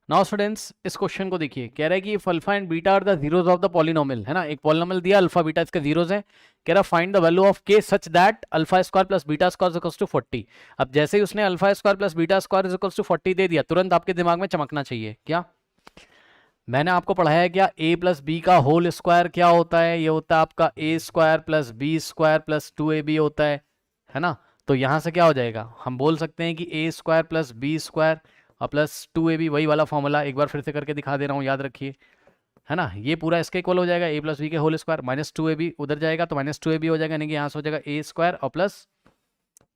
Now students इस question को देखिए, कह रहा है कि alpha and beta are the zeroes of the polynomial, है ना। एक पॉलिनोमियल दिया, अल्फा बीटा इसके जीरोस हैं। कह रहा find the value of K such that alpha square plus beta square is equals to 40। अब जैसे ही उसने alpha square plus beta square is equals to 40 दे दिया, तुरंत आपके दिमाग में चमकना चाहिए क्या? मैंने आपको पढ़ाया है क्या, ए प्लस बी का होल स्क्वायर क्या होता है? ये होता है आपका a square plus B square plus 2ab होता है ना। तो यहाँ से क्या हो जाएगा, हम बोल सकते हैं कि ए स्क्वायर प्लस बी स्क्वायर और प्लस 2ab, वही वाला फॉर्मूला एक बार फिर से करके दिखा दे रहा हूँ, याद रखिए, है ना। ये पूरा इसके इक्वल हो जाएगा, ए प्लस बी के होल स्क्वायर माइनस 2ab उधर जाएगा तो माइनस 2ab हो जाएगा, यानी कि यहाँ से हो जाएगा ए स्क्वायर और plus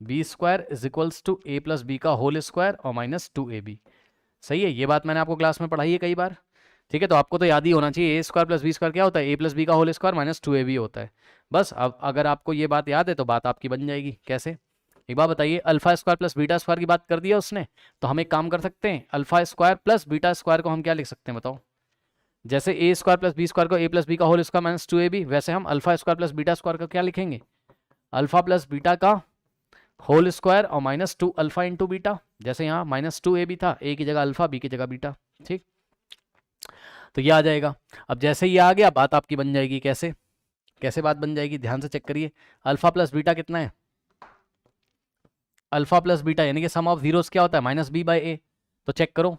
B square is equals to A plus B का होल स्क्वायर और माइनस 2ab। सही है, ये बात मैंने आपको क्लास में पढ़ाई है कई बार। ठीक है, तो आपको तो याद ही होना चाहिए, ए स्क्वायर प्लस बी स्क्वायर क्या होता है, ए प्लस बी का होल स्क्वायर माइनस 2ab होता है। बस अब अगर आपको ये बात याद है तो बात आपकी बन जाएगी। कैसे, एक बार बताइए, alpha square plus beta square की बात कर दिया उसने, तो हम एक काम कर सकते हैं, alpha square plus beta square को हम क्या लिख सकते हैं बताओ? जैसे ए स्क्वायर प्लस बी स्क्वायर को ए प्लस बी का होल स्क्वायर माइनस 2ab, वैसे हम alpha square plus beta square को क्या लिखेंगे, अल्फा प्लस बीटा का होल स्क्वायर और माइनस 2 अल्फा इंटू बीटा। जैसे यहाँ माइनस 2ab था, ए की जगह अल्फा, बी की जगह बीटा। ठीक, तो ये आ जाएगा। अब जैसे ये आ गया, बात आपकी बन जाएगी। कैसे कैसे बात बन जाएगी, ध्यान से चेक करिए। अल्फा प्लस बीटा कितना है, अल्फा प्लस बीटा यानी कि सम ऑफ जीरोस क्या होता है, माइनस बी बाई ए। तो चेक करो,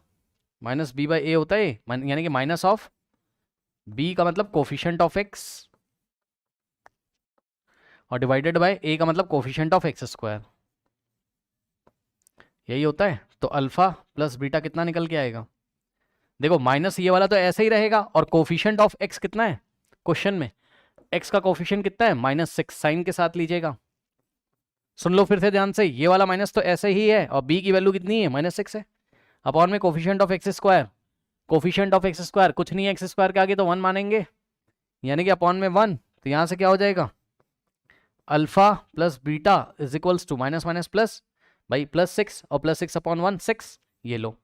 माइनस बी बाई ए होता है, यानी कि माइनस ऑफ बी का मतलब कोफिशिएंट ऑफ एक्स और डिवाइडेड बाय ए का मतलब कोफिशिएंट ऑफ एक्स स्क्वायर, यही होता है। तो अल्फा प्लस बीटा कितना निकल के आएगा, देखो माइनस ये वाला तो ऐसे ही रहेगा, और कोफिशिएंट ऑफ एक्स कितना है क्वेश्चन में, एक्स का कोफिशिएंट कितना है -6, साइन के साथ लीजिएगा। सुन लो फिर से ध्यान से, ये वाला माइनस तो ऐसे ही है, और बी की वैल्यू कितनी है -6 है, अपॉन में coefficient of X square. Coefficient of X square कुछ नहीं है, एक्स स्क्वायर के आगे तो 1 मानेंगे, यानी कि अपॉन में 1। तो यहां से क्या हो जाएगा, alpha plus beta is equals to minus minus plus, भाई +6 और +6 अपॉन 1 6। ये लो,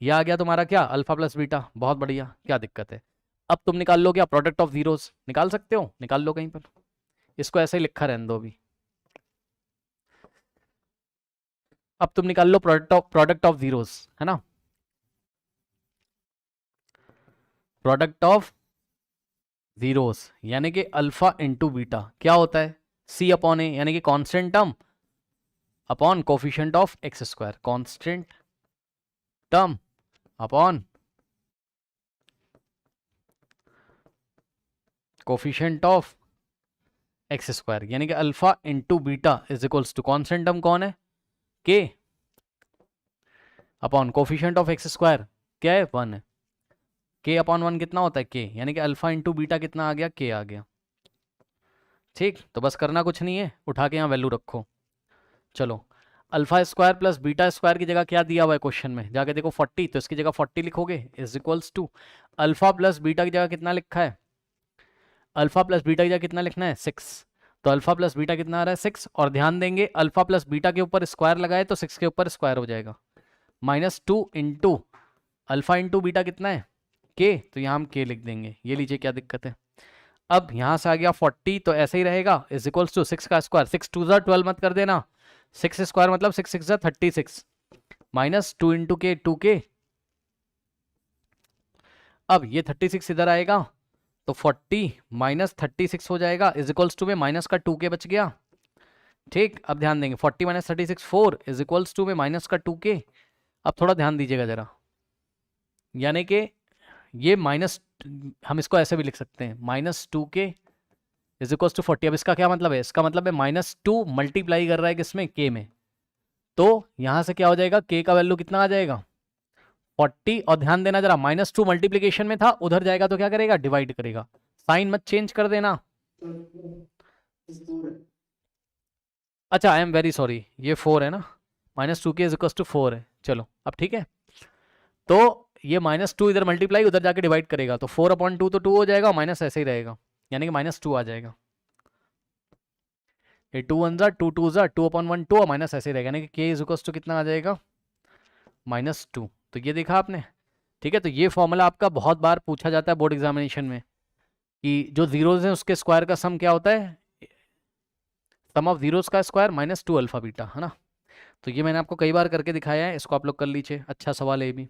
ये आ गया तुम्हारा क्या, अल्फा प्लस बीटा। बहुत बढ़िया, क्या दिक्कत है। अब तुम निकाल लो क्या, प्रोडक्ट ऑफ जीरोस निकाल सकते हो, निकाल लो कहीं पर, इसको ऐसे ही लिखा रहने दो अभी। अब तुम निकाल लो प्रोडक्ट ऑफ जीरोस, है ना। प्रोडक्ट ऑफ जीरोस यानी कि अल्फा इंटू बीटा क्या होता है, सी अपॉन ए, यानी कि constant term upon coefficient of X square, constant term upon coefficient of X square, यानी कि alpha into beta is equals to constant term कौन है, K, upon coefficient of X square क्या है, 1 है। के अपॉन 1 कितना होता है, के, यानी कि अल्फा इंटू बीटा कितना आ गया, के आ गया। ठीक, तो बस करना कुछ नहीं है, उठा के यहाँ वैल्यू रखो। चलो, alpha square plus beta square की जगह क्या दिया हुआ है क्वेश्चन में, जाके देखो 40, तो इसकी जगह 40 लिखोगे, is equals to alpha plus beta की जगह कितना लिखा है, अल्फा प्लस बीटा की जगह कितना लिखना है, 6। तो अल्फा प्लस बीटा कितना आ रहा है, 6। और ध्यान देंगे, अल्फा प्लस बीटा के ऊपर स्क्वायर लगाए तो 6 के ऊपर स्क्वायर हो जाएगा, -2 इंटू अल्फा इंटू बीटा कितना है, के, तो यहाँ हम के लिख देंगे। ये लीजिए, क्या दिक्कत है। अब यहाँ से आ गया 40, तो ऐसे ही रहेगा, इज इक्वल्स टू 6 का स्क्वायर, 6 2 12 मत कर देना, 6 स्क्वायर मतलब 6 6 36, -2 इंटू के 2k। अब ये 36 इधर आएगा तो 40 - 36 हो जाएगा, इज इक्वल्स टू में माइनस का 2k बच गया। ठीक, अब ध्यान देंगे, 40 - 36 4 इज इक्वल्स टू में माइनस का 2k। अब थोड़ा ध्यान दीजिएगा जरा, यानी कि ये माइनस, हम इसको ऐसे भी लिख सकते हैं, -2k इज इक्वल्स टू 40। अब इसका क्या मतलब है, इसका मतलब है -2 मल्टीप्लाई कर रहा है किसमें, k में। तो यहां से क्या हो जाएगा, k का वैल्यू कितना आ जाएगा, 40। और ध्यान देना जरा, -2 मल्टीप्लीकेशन में था, उधर जाएगा तो क्या करेगा, डिवाइड करेगा। साइन मत चेंज कर देना। अच्छा, आई एम वेरी सॉरी, ये 4 है ना, -2k इज इक्वल्स टू 4 है। चलो अब ठीक है, तो ये -2 इधर मल्टीप्लाई, उधर जाके डिवाइड करेगा, तो 4/2 तो 2 हो जाएगा, माइनस ऐसे ही रहेगा, यानी कि -2 आ जाएगा। ये 2 1 जा 2 2 जा 2/1 2 और माइनस ऐसे ही रहेगा, यानी कि k इज इक्वल्स टू कितना आ जाएगा, -2। तो ये देखा आपने। ठीक है, तो ये फॉर्मूला आपका बहुत बार पूछा जाता है बोर्ड एग्जामिनेशन में, कि जो जीरोज हैं उसके स्क्वायर का सम क्या होता है, सम ऑफ जीरोस का स्क्वायर -2 अल्फा बीटा, है ना। तो ये मैंने आपको कई बार करके दिखाया है, इसको आप लोग कर लीजिए। अच्छा सवाल है ये भी।